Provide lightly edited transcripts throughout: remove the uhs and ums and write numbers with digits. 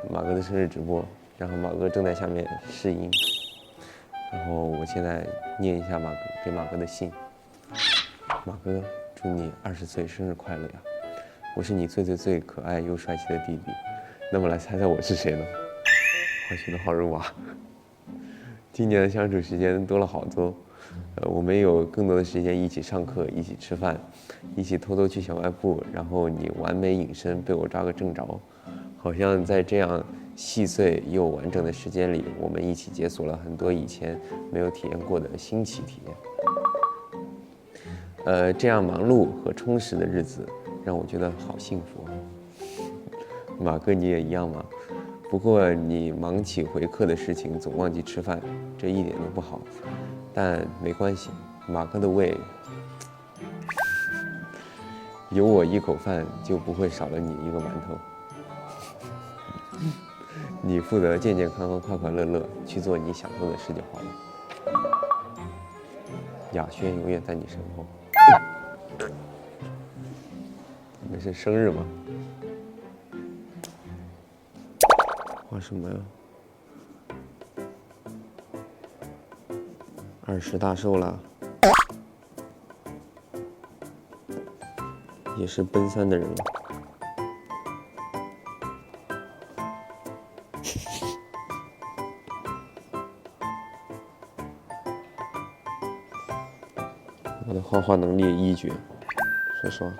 马哥的生日直播，然后马哥正在下面试音，然后我现在念一下给马哥的信。马哥，祝你20岁生日快乐呀！我是你最可爱又帅气的弟弟。那么来猜猜我是谁呢？我觉得好肉麻。今年的相处时间多了好多，我们有更多的时间一起上课，一起吃饭，一起偷偷去小卖部，然后你完美隐身被我抓个正着，好像在这样细碎又完整的时间里，我们一起解锁了很多以前没有体验过的新奇体验。这样忙碌和充实的日子让我觉得好幸福啊。马哥你也一样吗？不过你忙起回课的事情，总忘记吃饭，这一点都不好。但没关系，马哥的胃有我一口饭，就不会少了你一个馒头。你负责健健康康、快快乐乐去做你想做的事就好了。雅轩永远在你身后。你们是生日吗？画什么呀？20大寿了，也是奔3的人了。我的画画能力一绝，说实话。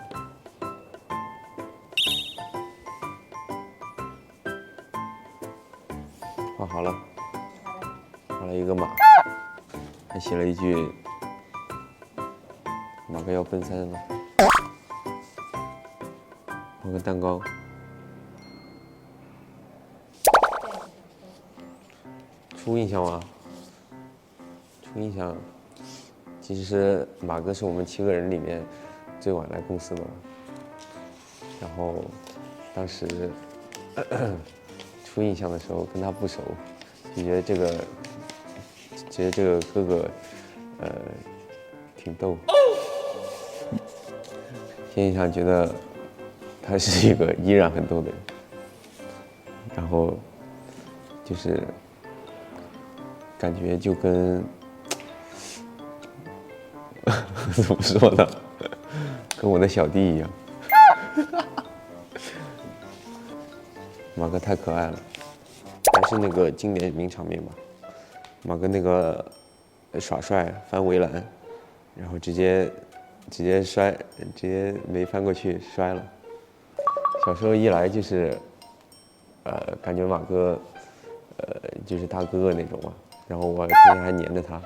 画好了，画了一个马，还写了一句“马哥要奔3了”。画个蛋糕，初印象吗？初印象，其实马哥是我们7个人里面最晚来公司的，然后当时初印象的时候跟他不熟，就觉得这个哥哥挺逗。现印象觉得他是一个依然很逗的人，然后就是感觉就跟怎么说呢，跟我的小弟一样。马哥太可爱了，还是那个经典名场面吧。马哥那个耍帅翻围栏，然后直接摔，直接没翻过去摔了。小时候一来就是，感觉马哥，就是大哥哥那种嘛。然后我天天还黏着他。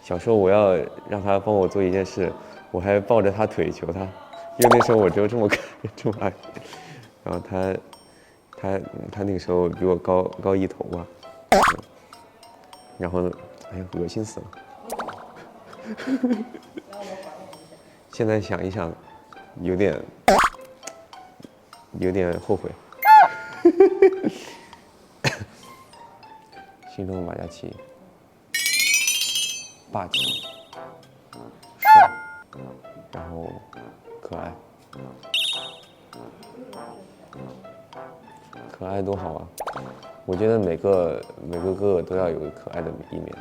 小时候我要让他帮我做一件事，我还抱着他腿求他，因为那时候我只有这么矮，然后他那个时候比我高1头吧，然后哎呀恶心死了。现在想一想，有点后悔。心中的马嘉祺，霸气、帅，然后可爱，可爱多好啊！我觉得每个哥哥都要有可爱的一面。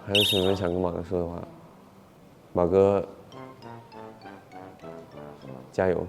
还有什么想跟马哥说的话？马哥，加油！